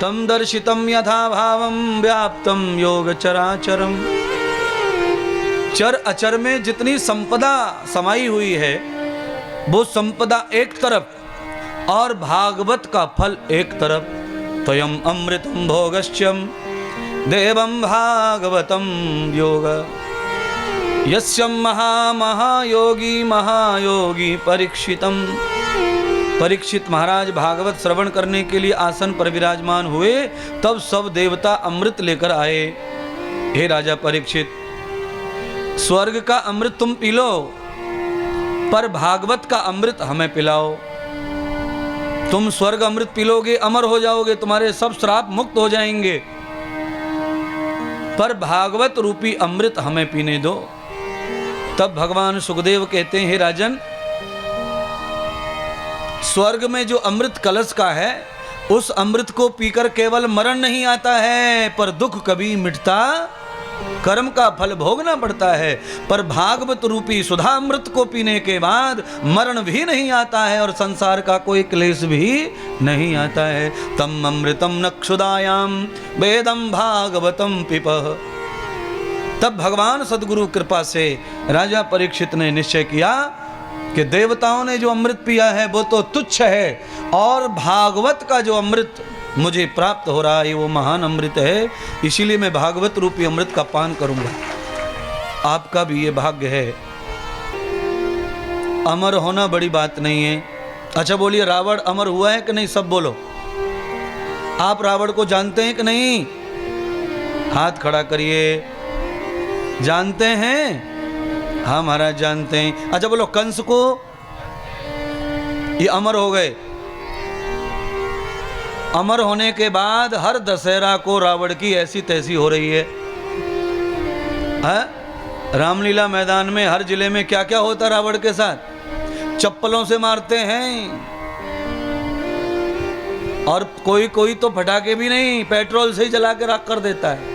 तम दर्शितम यथा भावम व्याप्तम योग चराचरम। चर अचर में जितनी संपदा समाई हुई है वो संपदा एक तरफ और भागवत का फल एक तरफ। त्वयम् अमृतम भोगश्चम देवम भागवतम योग यस्यम महायोगी महायोगी परीक्षितम। परीक्षित महाराज भागवत श्रवण करने के लिए आसन पर विराजमान हुए, तब सब देवता अमृत लेकर आए। हे राजा परीक्षित, स्वर्ग का अमृत तुम पी लो, पर भागवत का अमृत हमें पिलाओ। तुम स्वर्ग अमृत पी लोगे, अमर हो जाओगे, तुम्हारे सब श्राप मुक्त हो जाएंगे, पर भागवत रूपी अमृत हमें पीने दो। तब भगवान सुखदेव कहते हैं, हे राजन, स्वर्ग में जो अमृत कलश का है, उस अमृत को पीकर केवल मरण नहीं आता है, पर दुख कभी मिटता, कर्म का फल भोगना पड़ता है। पर भागवत रूपी सुधा अमृत को पीने के बाद मरण भी नहीं आता है और संसार का कोई क्लेश भी नहीं आता है। तम अमृतम नक्षुदायाम वेदम भागवतम पिपः। तब भगवान सद्गुरु कृपा से राजा परीक्षित ने निश्चय किया कि देवताओं ने जो अमृत पिया है वो तो तुच्छ है, और भागवत का जो अमृत मुझे प्राप्त हो रहा है वो महान अमृत है, इसीलिए मैं भागवत रूपी अमृत का पान करूंगा। आपका भी ये भाग्य है। अमर होना बड़ी बात नहीं है। अच्छा बोलिए, रावण अमर हुआ है कि नहीं? सब बोलो। आप रावण को जानते हैं कि नहीं? हाथ खड़ा करिए। जानते हैं? हाँ महाराज जानते हैं। अच्छा बोलो, कंस को? ये अमर हो गए। अमर होने के बाद हर दशहरा को रावण की ऐसी तैसी हो रही है। रामलीला मैदान में हर जिले में क्या क्या होता रावण के साथ? चप्पलों से मारते हैं, और कोई कोई तो फटाके भी नहीं, पेट्रोल से ही जला के राख कर देता है।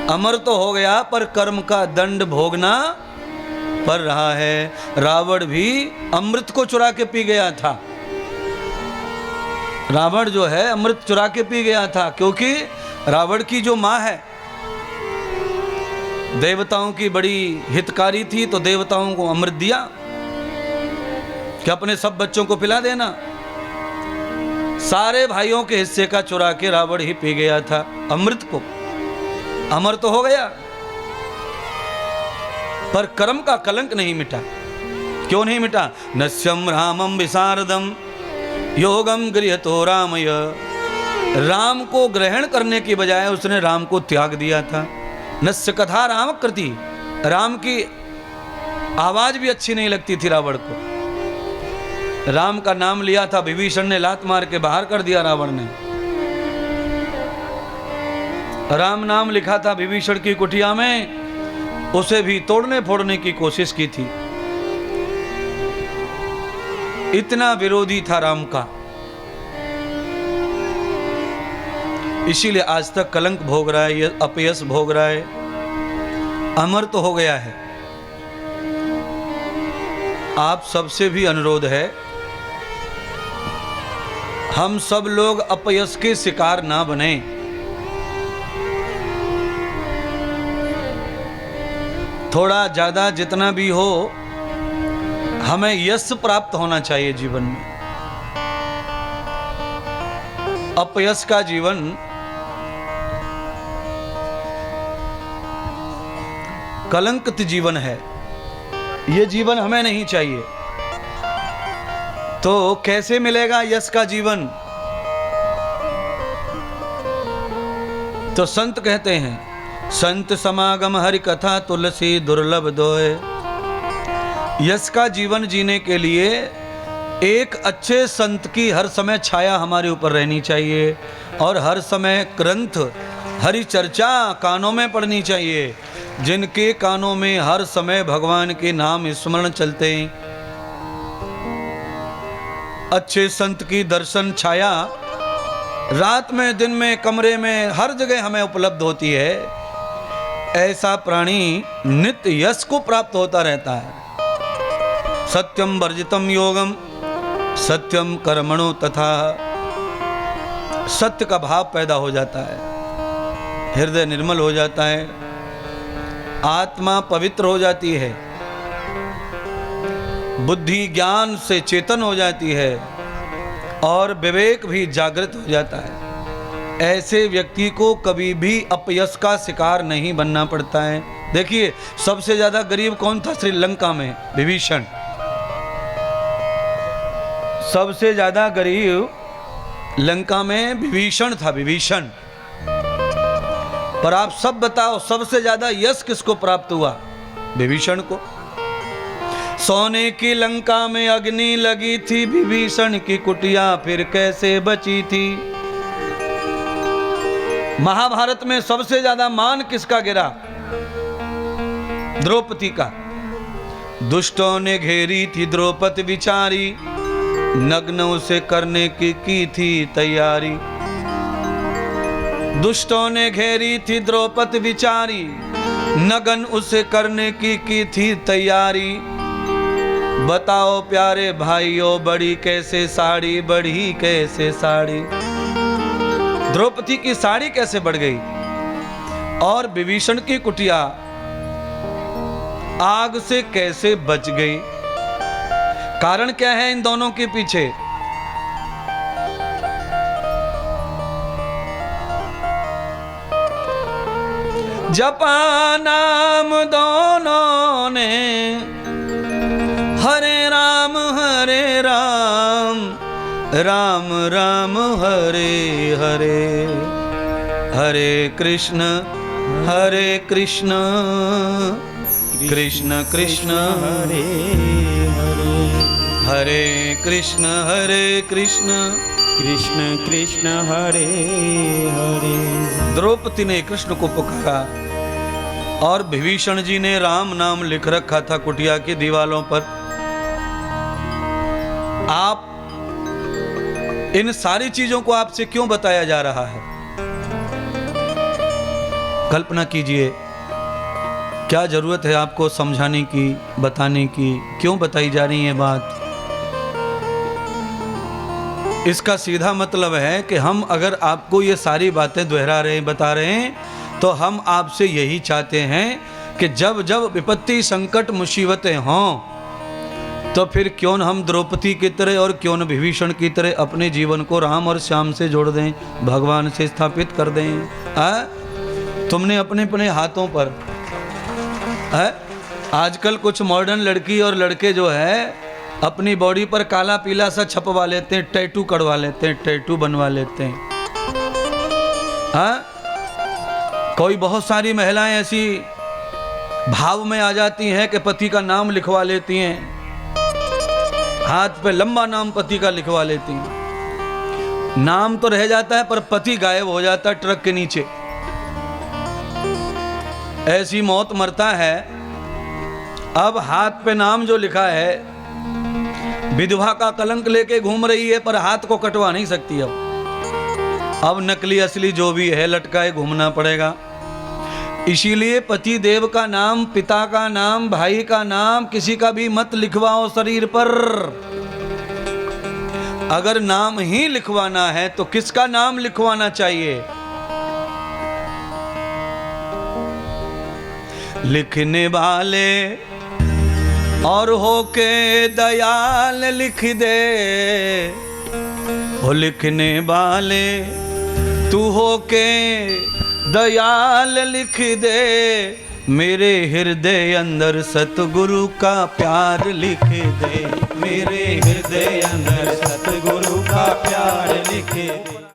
अमर तो हो गया, पर कर्म का दंड भोगना पड़ रहा है। रावण भी अमृत को चुरा के पी गया था। रावण जो है अमृत चुरा के पी गया था, क्योंकि रावण की जो माँ है देवताओं की बड़ी हितकारी थी, तो देवताओं को अमृत दिया कि अपने सब बच्चों को पिला देना। सारे भाइयों के हिस्से का चुरा के रावण ही पी गया था अमृत को। अमर तो हो गया, पर कर्म का कलंक नहीं मिटा। क्यों नहीं मिटा? नश्यम रामम विशारदम योगम गृहतो रामय। राम को ग्रहण करने की बजाय उसने राम को त्याग दिया था। नस्य कथा राम कृति। राम की आवाज भी अच्छी नहीं लगती थी रावण को। राम का नाम लिया था, विभीषण ने लात मार के बाहर कर दिया रावण ने। राम नाम लिखा था विभीषण की कुटिया में, उसे भी तोड़ने फोड़ने की कोशिश की थी। इतना विरोधी था राम का, इसीलिए आज तक कलंक भोग रहा है, अपयश भोग रहा है। अमर तो हो गया है। आप सबसे भी अनुरोध है, हम सब लोग अपयश के शिकार ना बने। थोड़ा ज्यादा जितना भी हो, हमें यश प्राप्त होना चाहिए जीवन में। अपयश का जीवन कलंकित जीवन है, ये जीवन हमें नहीं चाहिए। तो कैसे मिलेगा यश का जीवन? तो संत कहते हैं, संत समागम हरि कथा तुलसी दुर्लभ दोय। यश का जीवन जीने के लिए एक अच्छे संत की हर समय छाया हमारे ऊपर रहनी चाहिए, और हर समय ग्रंथ हरि चर्चा कानों में पढ़नी चाहिए, जिनके कानों में हर समय भगवान के नाम स्मरण चलते हैं। अच्छे संत की दर्शन छाया रात में, दिन में, कमरे में, हर जगह हमें उपलब्ध होती है। ऐसा प्राणी नित्य यश को प्राप्त होता रहता है। सत्यम वर्जितम योगम सत्यम कर्मणो तथा। सत्य का भाव पैदा हो जाता है, हृदय निर्मल हो जाता है, आत्मा पवित्र हो जाती है, बुद्धि ज्ञान से चेतन हो जाती है और विवेक भी जागृत हो जाता है। ऐसे व्यक्ति को कभी भी अपयश का शिकार नहीं बनना पड़ता है। देखिए, सबसे ज्यादा गरीब कौन था श्रीलंका में? विभीषण। सबसे ज्यादा गरीब लंका में विभीषण था, विभीषण। पर आप सब बताओ, सबसे ज्यादा यश किसको प्राप्त हुआ? विभीषण को। सोने की लंका में अग्नि लगी थी, विभीषण की कुटिया फिर कैसे बची थी। महाभारत में सबसे ज्यादा मान किसका गिरा? द्रौपदी का। दुष्टों ने घेरी थी द्रौपदी बिचारी, नग्न उसे करने की थी तैयारी। दुष्टों ने घेरी थी द्रौपदी बिचारी, नग्न उसे करने की थी तैयारी। बताओ प्यारे भाइयों, बड़ी कैसे साड़ी, बढ़ी कैसे साड़ी। द्रौपदी की साड़ी कैसे बढ़ गई और विभीषण की कुटिया आग से कैसे बच गई? कारण क्या है इन दोनों के पीछे? जपा नाम दोनों ने, हरे राम राम राम हरे हरे, हरे कृष्ण कृष्ण कृष्ण हरे हरे, हरे कृष्ण कृष्ण कृष्ण हरे हरे। द्रौपदी ने कृष्ण को पुकारा और विभीषण जी ने राम नाम लिख रखा था कुटिया की दीवालों पर। आप इन सारी चीजों को आपसे क्यों बताया जा रहा है? कल्पना कीजिए, क्या जरूरत है आपको समझाने की, बताने की? क्यों बताई जा रही है बात? इसका सीधा मतलब है कि हम अगर आपको ये सारी बातें दोहरा रहे हैं, बता रहे हैं, तो हम आपसे यही चाहते हैं कि जब जब विपत्ति, संकट, मुसीबतें हों, तो फिर क्यों न हम द्रौपदी की तरह और क्यों न विभीषण की तरह अपने जीवन को राम और श्याम से जोड़ दें, भगवान से स्थापित कर दें। तुमने अपने अपने हाथों पर आजकल कुछ मॉडर्न लड़की और लड़के जो है अपनी बॉडी पर काला पीला सा छपवा लेते हैं, टैटू करवा लेते हैं, टैटू बनवा लेते हैं। कोई बहुत सारी महिलाएं ऐसी भाव में आ जाती हैं कि पति का नाम लिखवा लेती हैं, हाथ पे लंबा नाम पति का लिखवा लेती हैं। नाम तो रह जाता है पर पति गायब हो जाता है ट्रक के नीचे। ऐसी मौत मरता है। अब हाथ पे नाम जो लिखा है, विधवा का कलंक लेके घूम रही है पर हाथ को कटवा नहीं सकती। अब नकली असली जो भी है लटकाए घूमना पड़ेगा। इसीलिए पति देव का नाम, पिता का नाम, भाई का नाम किसी का भी मत लिखवाओ शरीर पर। अगर नाम ही लिखवाना है तो किसका नाम लिखवाना चाहिए? लिखने वाले और होके दयाल लिख दे, ओ लिखने वाले तू होके दयाल लिख दे, मेरे हृदय अंदर सतगुरु का प्यार लिख दे, मेरे हृदय अंदर सतगुरु का प्यार लिख दे।